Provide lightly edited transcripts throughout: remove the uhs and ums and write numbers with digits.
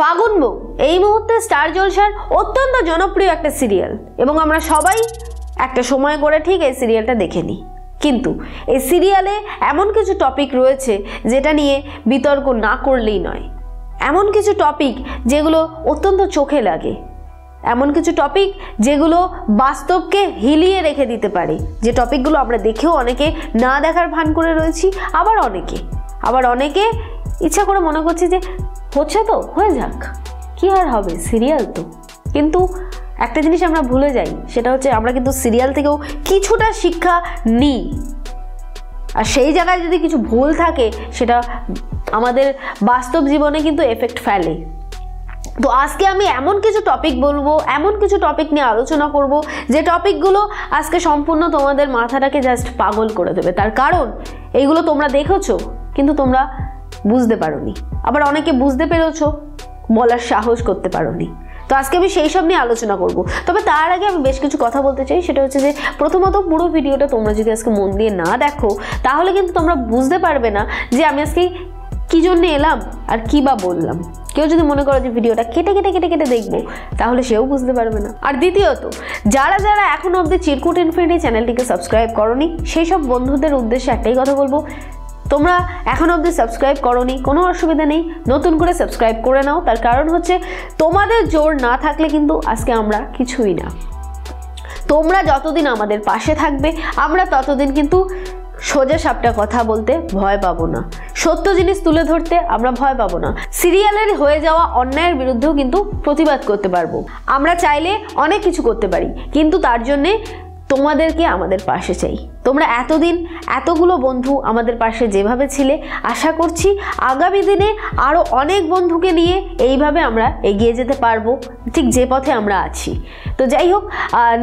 ফাগুন বউ এই মুহূর্তে স্টার জলসার অত্যন্ত জনপ্রিয় একটা সিরিয়াল এবং আমরা সবাই একটা সময় করে ঠিক এই সিরিয়ালটা দেখে নিই। কিন্তু এই সিরিয়ালে এমন কিছু টপিক রয়েছে যেটা নিয়ে বিতর্ক না করলেই নয়। এমন কিছু টপিক যেগুলো অত্যন্ত চোখে লাগে, এমন কিছু টপিক যেগুলো বাস্তবকে হিলিয়ে রেখে দিতে পারে, যে টপিকগুলো আমরা দেখেও অনেকে না দেখার ভান করে রয়েছি, আবার অনেকে ইচ্ছা করে মনে করছি যে হচ্ছে তো হয়ে যাক, কি আর হবে, সিরিয়াল তো। কিন্তু একটা জিনিস আমরা ভুলে যাই, সেটা হচ্ছে আমরা কিন্তু সিরিয়াল থেকেও কিছুটা শিক্ষা নিই, আর সেই জায়গায় যদি কিছু ভুল থাকে সেটা আমাদের বাস্তব জীবনে কিন্তু এফেক্ট ফেলে। তো আজকে আমি এমন কিছু টপিক বলবো, এমন কিছু টপিক নিয়ে আলোচনা করব যে টপিকগুলো আজকে সম্পূর্ণ তোমাদের মাথাটাকে জাস্ট পাগল করে দেবে। তার কারণ এইগুলো তোমরা দেখেছো কিন্তু তোমরা বুঝতে পারোনি, আবার অনেকে বুঝতে পেরেছো বলার সাহস করতে পারোনি। তো আজকে আমি সেই সব নিয়ে আলোচনা করব। তবে তার আগে আমি বেশ কিছু কথা বলতে চাই, সেটা হচ্ছে যে প্রথমত পুরো ভিডিওটা তোমরা যদি আজকে মন দিয়ে না দেখো তাহলে কিন্তু তোমরা বুঝতে পারবে না যে আমি আজকে কী জন্য এলাম আর কী বা বললাম। কেউ যদি মনে করো যে ভিডিওটা কেটে কেটে কেটে কেটে দেখবো তাহলে সেও বুঝতে পারবে না। আর দ্বিতীয়ত যারা যারা এখনও অবধি চিরকুট ইনফিনিটি চ্যানেলটিকে সাবস্ক্রাইব করোনি সেই সব বন্ধুদের উদ্দেশ্যে একটাই কথা বলবো, তোমরা এখনও অবধি সাবস্ক্রাইব করোনি, কোনো অসুবিধা নেই, নতুন করে সাবস্ক্রাইব করে নাও। তার কারণ হচ্ছে তোমাদের জোর না থাকলে কিন্তু আজকে আমরা কিছুই না। তোমরা যতদিন আমাদের পাশে থাকবে আমরা ততদিন কিন্তু সোজা সাপটা কথা বলতে ভয় পাবো না, সত্য জিনিস তুলে ধরতে আমরা ভয় পাবো না, সিরিয়ালের হয়ে যাওয়া অন্যায়ের বিরুদ্ধেও কিন্তু প্রতিবাদ করতে পারবো। আমরা চাইলে অনেক কিছু করতে পারি, কিন্তু তার জন্যে তোমাদেরকে আমাদের পাশে চাই। তোমরা এতদিন এতগুলো বন্ধু আমাদের পাশে যেভাবে ছিলে, আশা করছি আগামী দিনে আরও অনেক বন্ধুকে নিয়ে এইভাবে আমরা এগিয়ে যেতে পারবো, ঠিক যে পথে আমরা আছি। তো যাই হোক,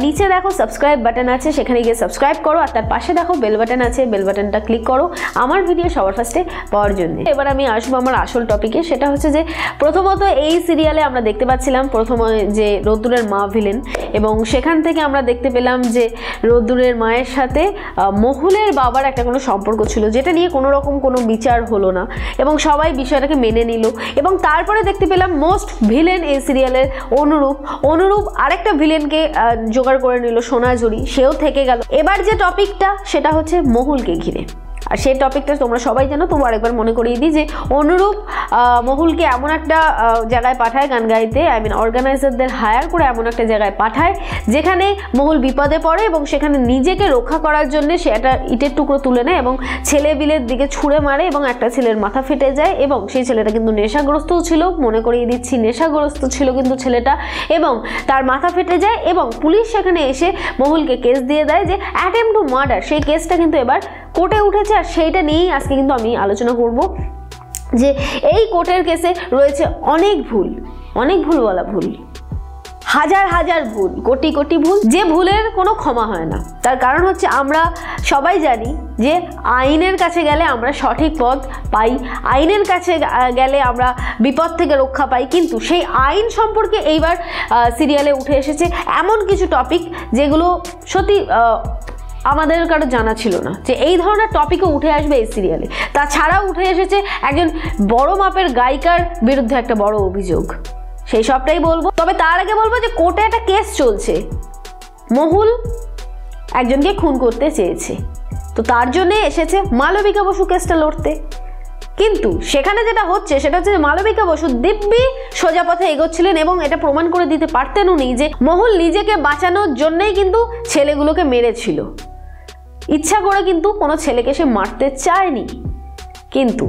নিচে দেখো সাবস্ক্রাইব বাটন আছে, সেখানে গিয়ে সাবস্ক্রাইব করো, আর তার পাশে দেখো বেল বাটন আছে, বেল বাটনটা ক্লিক করো আমার ভিডিও সবার ফার্স্টে পাওয়ার জন্য। এবার আমি আসবো আমার আসল টপিকে, সেটা হচ্ছে যে প্রথমত এই সিরিয়ালে আমরা দেখতে পাচ্ছিলাম প্রথম যে রোদ্দুরের মা ভিলেন, এবং সেখান থেকে আমরা দেখতে পেলাম যে রোদ্দুরের মায়ের সাথে মহুলের বাবার একটা কোনো সম্পর্ক ছিল, যেটা নিয়ে কোনো রকম কোনো বিচার হলো না এবং সবাই বিষয়টাকে মেনে নিল। এবং তারপরে দেখতে পেলাম মোস্ট ভিলেন এই সিরিয়ালের অনুরূপ আরেকটা ভিলেনকে জোগাড় করে নিল, সোনাঝুরি, সেও থেকে গেল। এবার যে টপিকটা সেটা হচ্ছে মহুলকে ঘিরে, আর সেই টপিকটা তোমরা সবাই জানো, তবু আরেকবার মনে করিয়ে দিই যে অনুরূপ মহুলকে এমন একটা জায়গায় পাঠায় গান গাইতে, অর্গানাইজারদের হায়ার করে এমন একটা জায়গায় পাঠায় যেখানে মহুল বিপদে পড়ে এবং সেখানে নিজেকে রক্ষা করার জন্য সে একটা ইটের টুকরো তুলে নেয় এবং ছেলে বিলের দিকে ছুঁড়ে মারে এবং একটা ছেলের মাথা ফেটে যায়। এবং সেই ছেলেটা কিন্তু নেশাগ্রস্তও ছিল, মনে করিয়ে দিচ্ছি নেশাগ্রস্ত ছিল কিন্তু ছেলেটা, এবং তার মাথা ফেটে যায় এবং পুলিশ সেখানে এসে মহুলকে কেস দিয়ে দেয় যে অ্যাটেম্প টু মার্ডার। সেই কেসটা কিন্তু এবার কোর্টে উঠেছে, আর সেইটা নিয়েই আজকে কিন্তু আমি আলোচনা করব যে এই কোর্টের কেসে রয়েছে অনেক ভুল বলা ভুল, হাজার ভুল, কোটি কোটি ভুল, যে ভুলের কোনো ক্ষমা হয় না। তার কারণ হচ্ছে আমরা সবাই জানি যে আইনের কাছে গেলে আমরা সঠিক পথ পাই, আইনের কাছে গেলে আমরা বিপদ থেকে রক্ষা পাই। কিন্তু সেই আইন সম্পর্কে এইবার সিরিয়ালে উঠে এসেছে এমন কিছু টপিক যেগুলো সত্যি আমাদের কারো জানা ছিল না যে এই ধরনের টপিকও উঠে আসবে এই সিরিয়ালে। তাছাড়াও উঠে এসেছে একজন বড় মাপের গায়িকার বিরুদ্ধে একটা বড় অভিযোগ, সেই সবটাই বলবো। তবে তার আগে বলবো যে কোর্টে একটা কেস চলছে, মহুল একজনকে খুন করতে চেয়েছে, তো তার জন্য এসেছে মালবিকা বসু কেসটা লড়তে। কিন্তু সেখানে যেটা হচ্ছে সেটা হচ্ছে যে মালবিকা বসু দিব্যি সোজা পথে এগোচ্ছিলেন এবং এটা প্রমাণ করে দিতে পারতেন উনি যে মহুল নিজেকে বাঁচানোর জন্যই কিন্তু ছেলেগুলোকে মেরেছিল, ইচ্ছা করে কিন্তু কোনো ছেলেকে সে মারতে চায়নি। কিন্তু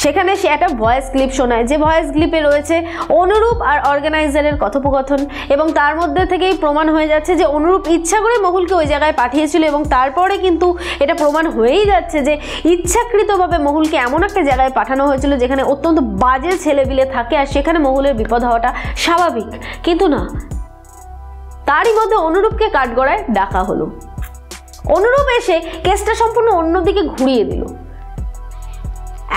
সেখানে সে একটা ভয়েস ক্লিপ শোনায়, যে ভয়েস ক্লিপে রয়েছে অনুরূপ আর অর্গানাইজারের কথোপকথন, এবং তার মধ্যে থেকেই প্রমাণ হয়ে যাচ্ছে যে অনুরূপ ইচ্ছা করে মহুলকে ওই জায়গায় পাঠিয়েছিল। এবং তারপরে কিন্তু এটা প্রমাণ হয়েই যাচ্ছে যে ইচ্ছাকৃতভাবে মহুলকে এমন একটা জায়গায় পাঠানো হয়েছিল যেখানে অত্যন্ত বাজে ছেলেবিলে থাকে, আর সেখানে মহুলের বিপদ হওয়াটা স্বাভাবিক। কিন্তু না, তারই মধ্যে অনুরূপকে কাঠগড়ায় ডাকা হলো, অনুরূপ এসে কেসটা সম্পূর্ণ অন্যদিকে ঘুরিয়ে দিল,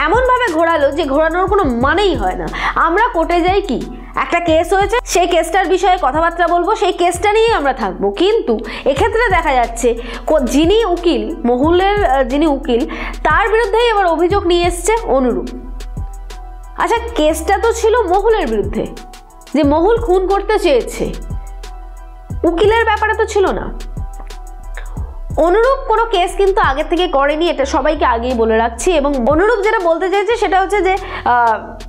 এমনভাবে ঘোরালো যে ঘোরানোর কোনো মানেই হয় না। আমরা কোর্টে যাই কি, একটা কেস হয়েছে, সেই কেসটার বিষয়ে কথাবার্তা বলবো, সেই কেসটা নিয়েই আমরা থাকবো। কিন্তু এক্ষেত্রে দেখা যাচ্ছে যিনি উকিল, মহুলের যিনি উকিল, তার বিরুদ্ধেই এবার অভিযোগ নিয়ে এসছে অনুরূপ। আচ্ছা, কেসটা তো ছিল মহুলের বিরুদ্ধে, যে মহুল খুন করতে চেয়েছে, উকিলের ব্যাপারে তো ছিল না। অনুরূপ কোনো কেস কিন্তু আগে থেকে করেনি, এটা সবাইকে আগেই বলে রাখছি। এবং অনুরূপ যেটা বলতে চাইছে সেটা হচ্ছে যে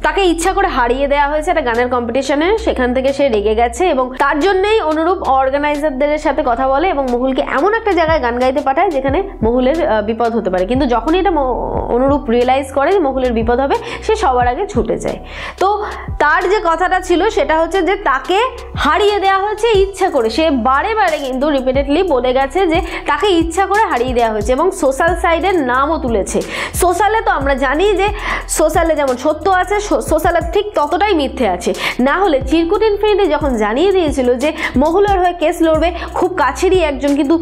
তাকে ইচ্ছা করে হারিয়ে দেওয়া হয়েছে একটা গানের কম্পিটিশনে, সেখান থেকে সে রেগে গেছে এবং তার জন্যই অনুরূপ অর্গানাইজারদের সাথে কথা বলে এবং মহুলকে এমন একটা জায়গায় গান গাইতে পাঠায় যেখানে মহুলের বিপদ হতে পারে। কিন্তু যখনই এটা অনুরূপ রিয়েলাইজ করে যে মহুলের বিপদ হবে, সে সবার আগে ছুটে যায়। তো তার যে কথাটা ছিল সেটা হচ্ছে যে তাকে হারিয়ে দেওয়া হয়েছে ইচ্ছা করে। সে বারে বারে কিন্তু রিপিটেডলি বলে গেছে যে তাকে ইচ্ছা করে হারিয়ে দেওয়া হয়েছে এবং সোশ্যাল সাইডের নামও তুলেছে। সোশ্যালে তো আমরা জানি যে সোশ্যালে যেমন সত্য আছে, সোশ্যালে ঠিক ততটাই মিথ্যে আছে। না হলে চিরকুট ইনফিনিটি যখন জানিয়ে দিয়েছিল যে মহুলের হয়ে কেস লড়বে খুব কাছেরই একজন, কিন্তু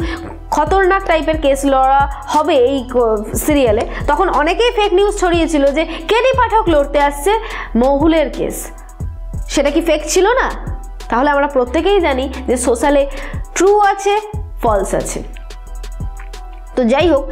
খতরনাক টাইপের কেস লড়া হবে এই সিরিয়ালে, তখন অনেকেই ফেক নিউজ ছড়িয়েছিল যে কেডি পাঠক লড়তে আসছে মহুলের কেস। সেটা কি ফেক ছিল না? তাহলে আমরা প্রত্যেকেই জানি যে সোশ্যালে ট্রু আছে, ফলস আছে। তো যাই হোক,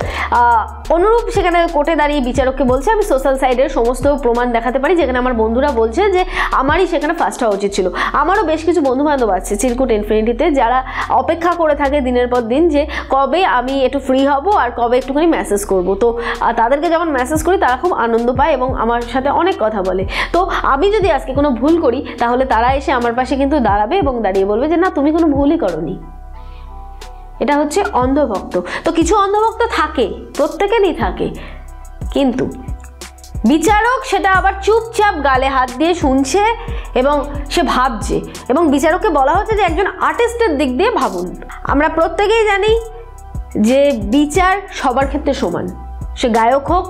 অনুরূপ সেখানে কোর্টে দাঁড়িয়ে বিচারককে বলছে আমি সোশ্যাল সাইডের সমস্ত প্রমাণ দেখাতে পারি, যেখানে আমার বন্ধুরা বলছে যে আমারই সেখানে ফার্স্ট হওয়া উচিত ছিল। আমারও বেশ কিছু বন্ধু বান্ধব আছে চিরকুট ইনফিনিটিতে যারা অপেক্ষা করে থাকে দিনের পর দিন যে কবে আমি একটু ফ্রি হব আর কবে একটুখানি মেসেজ করব। তো তাদেরকে যখন মেসেজ করি তারা খুব আনন্দ পায় এবং আমার সাথে অনেক কথা বলে। তো আমি যদি আজকে কোনো ভুল করি তাহলে তারা এসে আমার পাশে কিন্তু দাঁড়াবে এবং দাঁড়িয়ে বলবে যে না, তুমি কোনো ভুলই করোনি। এটা হচ্ছে অন্ধভক্ত। তো কিছু অন্ধভক্ত থাকে, প্রত্যেকেরই থাকে, কিন্তু বিচারক সেটা আবার চুপচাপ গালে হাত দিয়ে শুনছে এবং সে ভাবছে, এবং বিচারককে বলা হচ্ছে যে একজন আর্টিস্টের দিক দিয়ে ভাবুন। আমরা প্রত্যেকেই জানি যে বিচার সবার ক্ষেত্রে সমান, সে গায়ক হোক,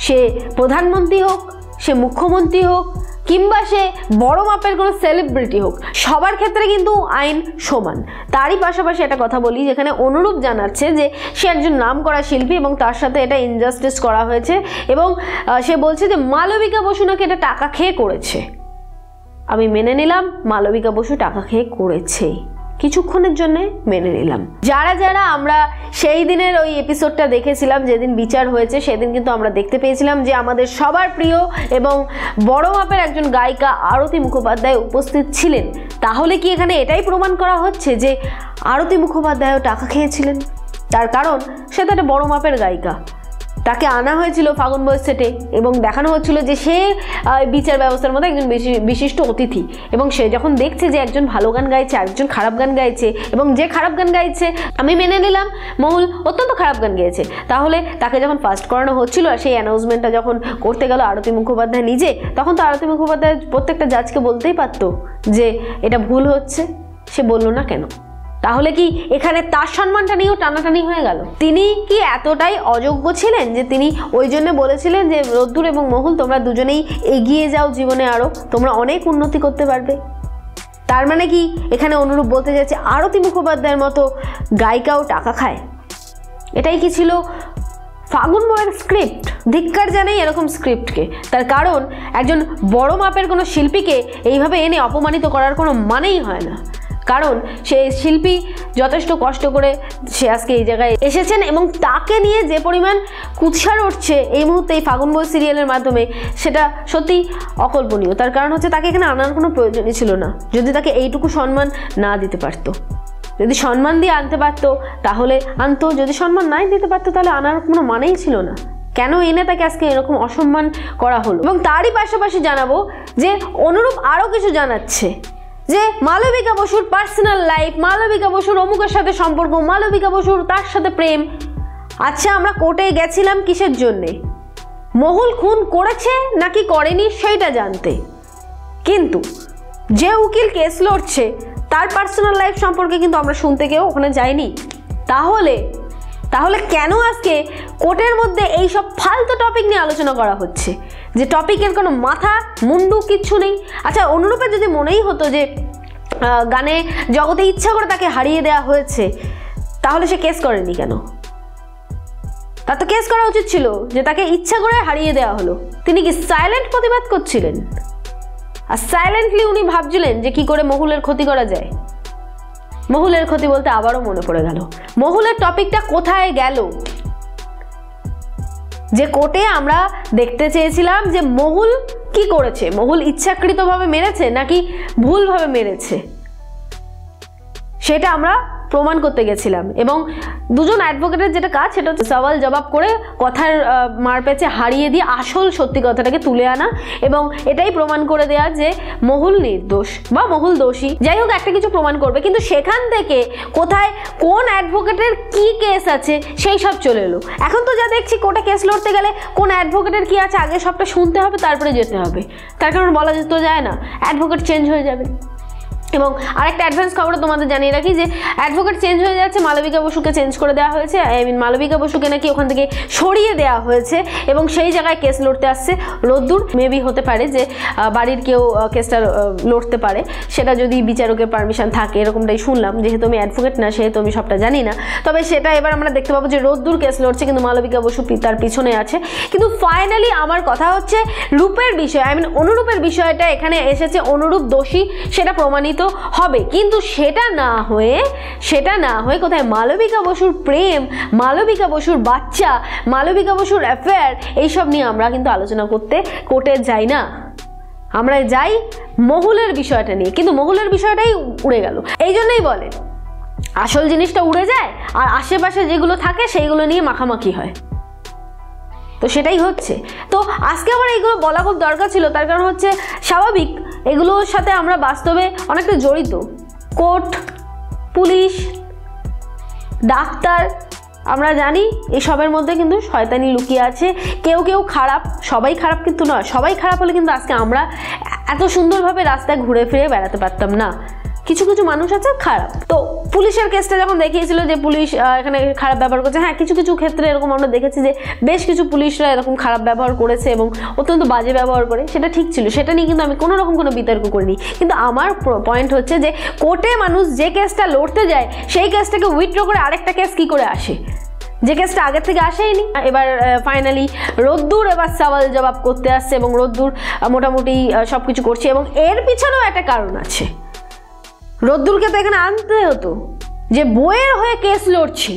সে প্রধানমন্ত্রী হোক, সে মুখ্যমন্ত্রী হোক, কিংবা সে বড় মাপের কোনো সেলিব্রিটি হোক, সবার ক্ষেত্রে কিন্তু আইন সমান। তারই পাশাপাশি একটা কথা বলি, যেখানে অনুরূপ জানাচ্ছে যে সে একজন নামকরা শিল্পী এবং তার সাথে এটা ইনজাস্টিস করা হয়েছে এবং সে বলছে যে মালবিকা বসু নাকি এটা টাকা খেয়ে করেছে। আমি মেনে নিলাম মালবিকা বসু টাকা খেয়ে করেছে, কিছুক্ষণের জন্য মেনে নিলাম। যারা যারা আমরা সেই দিনের ওই এপিসোডটা দেখেছিলাম যেদিন বিচার হয়েছে, সেদিন কিন্তু আমরা দেখতে পেয়েছিলাম যে আমাদের সবার প্রিয় এবং বড় মাপের একজন গায়িকা আরতি মুখোপাধ্যায় উপস্থিত ছিলেন। তাহলে কি এখানে এটাই প্রমাণ করা হচ্ছে যে আরতি মুখোপাধ্যায়ও টাকা খেয়েছিলেন? তার কারণ সে তো একটা বড় মাপের গায়িকা, তাকে আনা হয়েছিল ফাগুন বয়েজ সেটে এবং দেখানো হচ্ছিল যে সে বিচার ব্যবস্থার মধ্যে একজন বিশিষ্ট অতিথি, এবং সে যখন দেখছে যে একজন ভালো গান গাইছে আরেকজন খারাপ গান গাইছে, এবং যে খারাপ গান গাইছে আমি মেনে নিলাম মহুল অত্যন্ত খারাপ গান গেয়েছে, তাহলে তাকে যখন ফার্স্ট করানো হচ্ছিল আর সেই অ্যানাউন্সমেন্টটা যখন করতে গেল আরতি মুখোপাধ্যায় নিজে, তখন তো আরতি মুখোপাধ্যায় প্রত্যেকটা জাজকে বলতেই পারতো যে এটা ভুল হচ্ছে, সে বললো না কেন? তাহলে কি এখানে তার সম্মানটা নিয়েও টানাটানি হয়ে গেল? তিনি কি এতটাই অযোগ্য ছিলেন যে তিনি ওই জন্য বলেছিলেন যে রোদ্দুর এবং মহুল তোমরা দুজনেই এগিয়ে যাও জীবনে, আরও তোমরা অনেক উন্নতি করতে পারবে? তার মানে কি এখানে অনুরূপ বলতে চাইছে আরতি মুখোপাধ্যায়ের মতো গায়িকাও টাকা খায়? এটাই কি ছিল ফাগুন বয়ের স্ক্রিপ্ট? ধিক্কার জানাই এরকম স্ক্রিপ্টকে। তার কারণ একজন বড় মাপের কোনো শিল্পীকে এইভাবে এনে অপমানিত করার কোনো মানেই হয় না। কারণ সেই শিল্পী যথেষ্ট কষ্ট করে সে আজকে এই জায়গায় এসেছেন এবং তাকে নিয়ে যে পরিমাণ কুৎসা উঠছে এই মুহূর্তে এই ফাগুন বই সিরিয়ালের মাধ্যমে, সেটা সত্যি অকল্পনীয়। তার কারণ হচ্ছে তাকে এখানে আনার কোনো প্রয়োজনই ছিল না। যদি তাকে এইটুকু সম্মান না দিতে পারতো, যদি সম্মান দিয়ে আনতে পারতো তাহলে আনতো, যদি সম্মান নাই দিতে পারতো তাহলে আনার কোনো মানেই ছিল না। কেন এনে তাকে আজকে এরকম অসম্মান করা হলো? এবং তারই পাশাপাশি জানাবো যে অনুরূপ আরও কিছু জানাচ্ছে যে মালবিকা বসুর পার্সোনাল লাইফ, মালবিকা বসুর অমুকের সাথে সম্পর্ক, মালবিকা বসুর তার সাথে প্রেম। আচ্ছা, আমরা কোর্টে গেছিলাম কিসের জন্যে? মহুল খুন করেছে নাকি করেনি সেইটা জানতে, কিন্তু যে উকিল কেস লড়ছে তার পার্সোনাল লাইফ সম্পর্কে কিন্তু আমরা শুনতে কেউ ওখানে যাইনি। তাহলে কেন আজকে কোর্টের মধ্যে এই সব ফালতু টপিক নিয়ে আলোচনা করা হচ্ছে, যে টপিকের কোনো মাথা মুন্ডু কিচ্ছু নেই? আচ্ছা, অনুরূপের যদি মনেই হতো যে গানে জগতে ইচ্ছা করে তাকে হারিয়ে দেওয়া হয়েছে, তাহলে সে কেস করেনি কেন? তার তো কেস করা উচিত ছিল যে তাকে ইচ্ছা করে হারিয়ে দেওয়া হলো। তিনি কি সাইলেন্ট প্রতিবাদ করছিলেন? আর সাইলেন্টলি উনি ভাবছিলেন যে কি করে মহুলের ক্ষতি করা যায়। মহুলের ক্ষতি বলতে আবারও মনে পড়ে গেল মহুলের টপিকটা কোথায় গেল? যে কোর্টে আমরা দেখতে চেয়েছিলাম যে মহুল কি করেছে, মহুল ইচ্ছাকৃতভাবে মেরেছে নাকি ভুলভাবে মেরেছে, সেটা আমরা প্রমাণ করতে গেছিলাম। এবং দুজন অ্যাডভোকেটের যেটা কাজ সেটা হচ্ছে সওয়াল জবাব করে কথার মারপ্যাচে হারিয়ে দিয়ে আসল সত্যি কথাটাকে তুলে আনা এবং এটাই প্রমাণ করে দেওয়া যে মহুল নির্দোষ বা মহুল দোষী। যাই হোক, একটা কিছু প্রমাণ করবে, কিন্তু সেখান থেকে কোথায় কোন অ্যাডভোকেটের কি কেস আছে সেই সব চলে এলো। এখন তো যা দেখছি কোর্টে কেস লড়তে গেলে কোন অ্যাডভোকেটের কি আছে আগে সবটা শুনতে হবে, তারপরে যেতে হবে। তার কারণ বলা যেত যায় না, অ্যাডভোকেট চেঞ্জ হয়ে যাবে। এবং আরেকটা অ্যাডভান্স খবর তোমাদের জানিয়ে রাখি যে অ্যাডভোকেট চেঞ্জ হয়ে যাচ্ছে, মালবিকা বসুকে চেঞ্জ করে দেওয়া হয়েছে। মালবিকা বসুকে নাকি ওখান থেকে সরিয়ে দেওয়া হয়েছে এবং সেই জায়গায় কেস লড়তে আসছে রোদ্দুর। মেবি হতে পারে যে বাড়ির কেউ কেসটা লড়তে পারে, সেটা যদি বিচারকের পারমিশন থাকে, এরকমটাই শুনলাম। যেহেতু আমি অ্যাডভোকেট না সেহেতু আমি সবটা জানি না, তবে সেটা এবার আমরা দেখতে পাবো যে রোদ্দুর কেস লড়ছে কিন্তু মালবিকা বসু তার পিছনে আছে। কিন্তু ফাইনালি আমার কথা হচ্ছে রূপের বিষয়, অনুরূপের বিষয়টা এখানে এসেছে, অনুরূপ দোষী সেটা প্রমাণিত হবে। কিন্তু সেটা না হয়ে কোথায় মালবিকা বসুর প্রেম, মালবিকা বসুর বাচ্চা, মালবিকা বসুর অ্যাফেয়ার, এইসব নিয়ে আমরা কিন্তু আলোচনা করতে কোর্টে যাই না, আমরা যাই মহুলের বিষয়টা নিয়ে। কিন্তু মহুলের বিষয়টাই উড়ে গেল। এই জন্যই বলে আসল জিনিসটা উড়ে যায় আর আশেপাশে যেগুলো থাকে সেইগুলো নিয়ে মাখামাখি হয়। তো সেটাই হচ্ছে। তো আজকে আমার এইগুলো বলা খুব দরকার ছিল, তার কারণ হচ্ছে স্বাভাবিক এগুলোর সাথে আমরা বাস্তবে অনেকটা জড়িত। কোর্ট, পুলিশ, ডাক্তার, আমরা জানি এসবের মধ্যে কিন্তু শয়তানি লুকিয়ে আছে। কেউ কেউ খারাপ, সবাই খারাপ কিন্তু নয়। সবাই খারাপ হলে কিন্তু আজকে আমরা এত সুন্দরভাবে রাস্তায় ঘুরে ফিরে বেড়াতে পারতাম না। কিছু কিছু মানুষ আছে খারাপ। তো পুলিশের কেসটা যখন দেখিয়েছিল যে পুলিশ এখানে খারাপ ব্যবহার করছে, হ্যাঁ কিছু কিছু ক্ষেত্রে এরকম আমরা দেখেছি যে বেশ কিছু পুলিশরা এরকম খারাপ ব্যবহার করেছে এবং অত্যন্ত বাজে ব্যবহার করে, সেটা ঠিক ছিল, সেটা নিয়ে কিন্তু আমি কোনো রকম কোনো বিতর্ক করিনি। কিন্তু আমার পয়েন্ট হচ্ছে যে কোর্টে মানুষ যে কেসটা লড়তে যায় সেই কেসটাকে উইথড্র করে আরেকটা কেস কি করে আসে, যে কেসটা আগের থেকে আসেইনি। এবার ফাইনালি রোদ্দুর এবার সওয়াল জবাব করতে আসছে এবং রোদ্দুর মোটামুটি সব কিছু করছে এবং এর পিছনেও একটা কারণ আছে। রোদ্দুরকে তো এখানে আনতে হতো যে বইয়ের হয়ে কেস লড়ছি,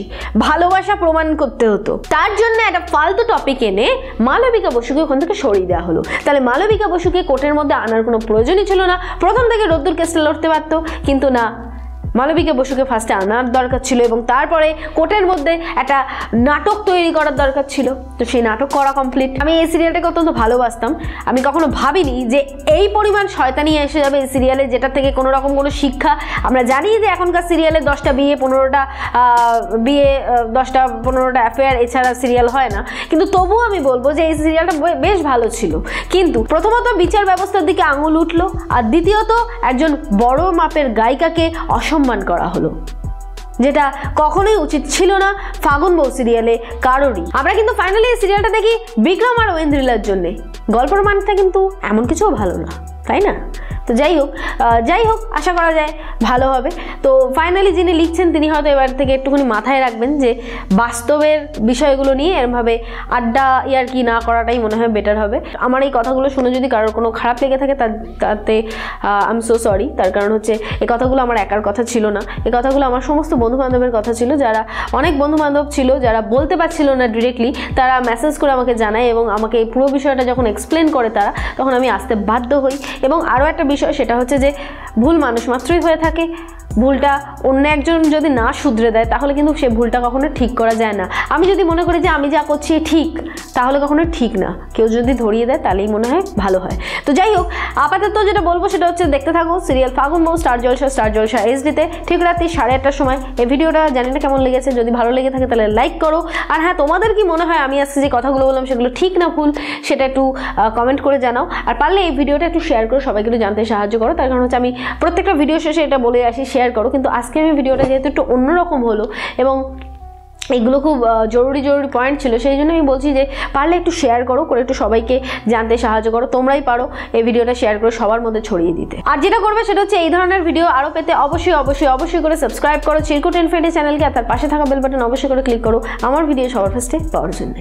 ভালোবাসা প্রমাণ করতে হতো। তার জন্য একটা ফালতু টপিক এনে মালবিকা বসুকে ওখান থেকে সরিয়ে দেওয়া হলো। তাহলে মালবিকা বসুকে কোর্টের মধ্যে আনার কোনো প্রয়োজনই ছিল না, প্রথম থেকে রোদ্দুর কেসটা লড়তে পারতো। কিন্তু না, মালবিকা বসুকে ফার্স্টে আনার দরকার ছিল এবং তারপরে কোর্টের মধ্যে একটা নাটক তৈরি করার দরকার ছিল। তো সেই নাটক করা কমপ্লিট। আমি এই সিরিয়ালটাকে অত্যন্ত ভালোবাসতাম। আমি কখনো ভাবিনি যে এই পরিমাণ শয়তানি এসে যাবে এই সিরিয়ালে, যেটা থেকে কোনো রকম কোনো শিক্ষা। আমরা জানি যে এখনকার সিরিয়ালে 10টা বিয়ে, 15টা বিয়ে, 10টা 15টা অ্যাফেয়ার, এছাড়া সিরিয়াল হয় না। কিন্তু তবুও আমি বলবো যে এই সিরিয়ালটা বেশ ভালো ছিল। কিন্তু প্রথমত বিচার ব্যবস্থার দিকে আঙুল উঠলো, আর দ্বিতীয়ত একজন বড় মাপের গায়িকাকে অসম্মান করা হলো, যেটা কখনোই উচিত ছিল না ফাগুন বউ সিরিয়ালে কারোরই। আমরা কিন্তু ফাইনালি এই সিরিয়ালটা দেখি বিক্রম আর ঐন্দ্রিলার জন্যে। গল্পের মানটা কিন্তু এমন কিছুও ভালো না, তাই না? তো যাই হোক আশা করা যায় ভালো হবে। তো ফাইনালি যিনি লিখছেন তিনি হয়তো এবার থেকে একটুখানি মাথায় রাখবেন যে বাস্তবের বিষয়গুলো নিয়ে এরমভাবে আড্ডা ইয়ার্কি না করাটাই মনে হয় বেটার হবে। আমার এই কথাগুলো শুনে যদি কারোর কোনো খারাপ লেগে থাকে তাতে আই এম সো সরি। তার কারণ হচ্ছে এই কথাগুলো আমার একার কথা ছিল না, এই কথাগুলো আমার সমস্ত বন্ধুবান্ধবের কথা ছিল। যারা অনেক বন্ধুবান্ধব ছিল যারা বলতে পারছিল না ডিরেক্টলি, তারা মেসেজ করে আমাকে জানায় এবং আমাকে এই পুরো বিষয়টা যখন এক্সপ্লেন করে তারা, তখন আমি আসতে বাধ্য হই। এবং আরও একটা বিষয়, সেটা হচ্ছে যে ভুল মানুষ মাত্রই হয়ে থাকে। ভুলটা অন্য একজন যদি না শুধরে দেয় তাহলে কিন্তু সে ভুলটা কখনো ঠিক করা যায় না। আমি যদি মনে করি যে আমি যা করছি ঠিক, তাহলে কখনো ঠিক না। কেউ যদি ধরিয়ে দেয় তাহলেই মনে হয় ভালো হয়। তো যাই হোক, আপাতত যেটা বলবো সেটা হচ্ছে দেখতে থাকো সিরিয়াল ফাগুন বউ স্টার জলসা এইচডিতে ঠিক রাত্রি 8:30টার সময়। এই ভিডিওটা জানি না কেমন লেগেছে, যদি ভালো লেগে থাকে তাহলে লাইক করো। আর হ্যাঁ, তোমাদের কি মনে হয় আমি আজকে যে কথাগুলো বললাম সেগুলো ঠিক না ভুল, সেটা একটু কমেন্ট করে জানাও। আর পারলে এই ভিডিওটা একটু শেয়ার করো, সবাইকে একটু জানতে সাহায্য করো। তার কারণ হচ্ছে আমি প্রত্যেকটা ভিডিও শেষে এটা বলে আসি শেয়ার করো, কিন্তু আজকে আমি ভিডিওটা যেহেতু একটু অন্যরকম হলো এবং এগুলো খুব জরুরি পয়েন্ট ছিল, সেই জন্য আমি বলছি যে পারলে একটু শেয়ার করো, করে একটু সবাইকে জানতে সাহায্য করো। তোমরাই পারো এই ভিডিওটা শেয়ার করে সবার মধ্যে ছড়িয়ে দিতে। আর যেটা করবে সেটা হচ্ছে এই ধরনের ভিডিও আরও পেতে অবশ্যই করে সাবস্ক্রাইব করো চিরকুট ইনফিনিটি চ্যানেলকে, আর তার পাশে থাকা বেল বাটন অবশ্যই করে ক্লিক করো আমার ভিডিও সবার ফার্স্টে পাওয়ার জন্য।